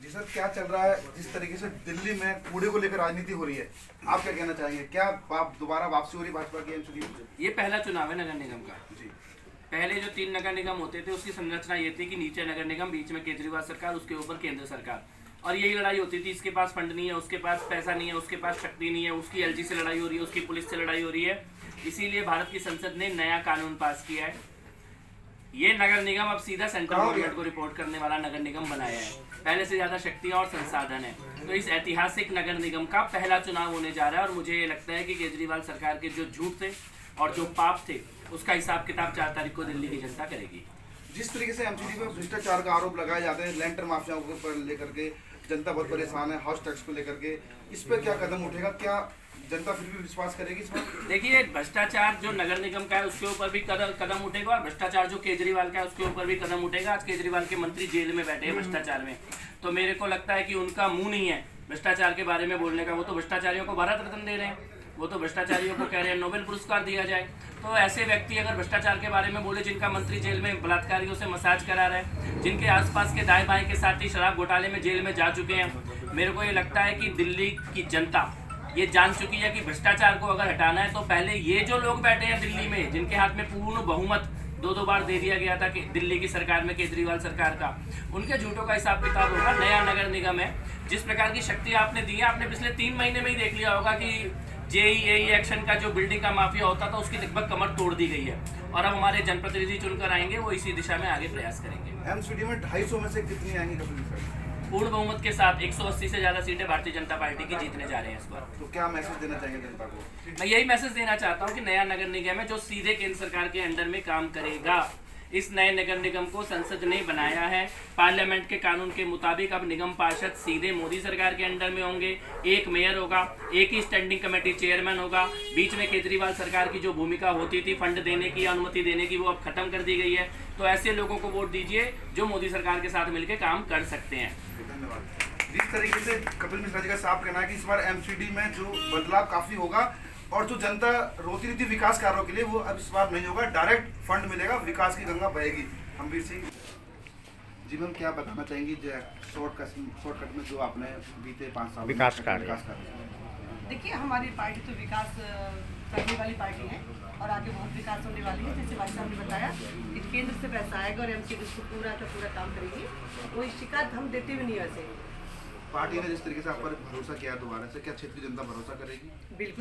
जी sir, क्या चल रहा है जिस तरीके से दिल्ली में कूड़े को लेकर राजनीति हो रही है, आप क्या कहना चाहेंगे? क्या दोबारा वापसी हो रही भाजपा की एमसीडी में? ये पहला चुनाव है नगर निगम का। जी पहले जो 3 नगर निगम होते थे उसकी संरचना ये थी कि नीचे नगर निगम, बीच में केजरीवाल सरकार, उसके ऊपर केंद्र सरकार, और यही लड़ाई होती थी। इसके पास फंड नहीं है, उसके पास पैसा नहीं है, उसके पास शक्ति नहीं है, उसकी एलजी से लड़ाई हो रही है, उसकी पुलिस से लड़ाई हो रही है। इसीलिए भारत की संसद ने नया कानून पास किया है। ये नगर निगम अब सीधा सेंट्रल गवर्नमेंट को रिपोर्ट करने वाला नगर निगम बनाया है। पहले से ज्यादा शक्तियां और संसाधन है। तो इस ऐतिहासिक नगर निगम का पहला चुनाव होने जा रहा है और मुझे ये लगता है कि केजरीवाल सरकार के जो झूठ थे और जो पाप थे उसका हिसाब किताब 4 तारीख को दिल्ली की जनता करेगी। जिस तरीके से एमसीडी पर भ्रष्टाचार का आरोप लगाए जाते हैं, लैंटर माफियाओं को पर लेकर के जनता बहुत परेशान है, हाउस टैक्स को लेकर के, इस पर क्या कदम उठेगा? क्या जनता फिर भी विश्वास करेगी इस पर? देखिए, भ्रष्टाचार जो नगर निगम का है उसके ऊपर भी कदम उठेगा और भ्रष्टाचार जो केजरीवाल का है उसके ऊपर भी कदम उठेगा। आज केजरीवाल के मंत्री जेल में बैठे हैं भ्रष्टाचार में, तो मेरे को लगता है कि उनका मुंह नहीं है भ्रष्टाचार के बारे में बोलने का। वो तो भ्रष्टाचारियों को भारत रत्न दे रहे हैं, वो तो भ्रष्टाचारियों को कह रहे हैं नोबेल पुरस्कार दिया जाए। तो ऐसे व्यक्ति अगर भ्रष्टाचार के बारे में बोले, जिनका मंत्री जेल में बलात्कारियों से मसाज करा रहा है, जिनके आसपास के दाएं बाएं के साथी शराब घोटाले में जेल में जा चुके हैं, मेरे को ये लगता है कि दिल्ली की जनता ये जान चुकी है कि भ्रष्टाचार को अगर हटाना है तो पहले ये जो लोग बैठे हैं दिल्ली में, जिनके हाथ में पूर्ण बहुमत 2-2 बार दे दिया गया था कि दिल्ली की सरकार में, केजरीवाल सरकार का, उनके झूठों का हिसाब किताब होगा। नया नगर निगम है, जिस प्रकार की शक्ति आपने दी है, आपने पिछले 3 महीने में ही देख लिया होगा कि जेईई एक्शन का जो बिल्डिंग का माफिया होता था उसकी लगभग कमर तोड़ दी गई है। और अब हमारे जनप्रतिनिधि चुनकर आएंगे, वो इसी दिशा में आगे प्रयास करेंगे। एमसीडी में 250 में से कितनी आएंगी कपिल सर? पूर्ण बहुमत के साथ 180 से ज्यादा सीटें भारतीय जनता पार्टी की जीतने जा रहे हैं इस बार। तो क्या मैसेज देना चाहेंगे जनता को? मैं यही मैसेज देना चाहता हूँ कि नया नगर निगम है जो सीधे केंद्र सरकार के अंडर में काम करेगा। इस नए नगर निगम को संसद ने बनाया है। पार्लियामेंट के कानून के मुताबिक अब निगम पार्षद सीधे मोदी सरकार के अंडर में होंगे। एक मेयर होगा, एक ही स्टैंडिंग कमेटी चेयरमैन होगा। बीच में केजरीवाल सरकार की जो भूमिका होती थी फंड देने की, अनुमति देने की, वो अब खत्म कर दी गई है। तो ऐसे लोगों को वोट दीजिए जो मोदी सरकार के साथ मिलकर काम कर सकते हैं। धन्यवाद। जिस तरीके से कपिल मिश्रा जी का साफ कहना है कि इस बार एमसीडी में जो बदलाव काफी होगा और जो जनता रोती थी विकास कार्यों के लिए, वो अब इस बार नहीं होगा, डायरेक्ट फंड मिलेगा, विकास की गंगा बहेगी। हम्बीर सिंह जी, मैम क्या बताना चाहेंगी शॉर्टकट में जो आपने बीते 5 साल विकास कार्य? देखिए, हमारी पार्टी तो विकास करने वाली पार्टी है और आगे बहुत विकास होने वाली है। जैसे भाई साहब ने बताया कि केंद्र से पैसा आएगा और एमसीडी उसको पूरा का पूरा काम करेगी। कोई शिकायत हम देते भी नहीं। वैसे पार्टी ने जिस तरीके से आप पर भरोसा किया दोबारा से, क्या क्षेत्रीय जनता भरोसा करेगी? बिल्कुल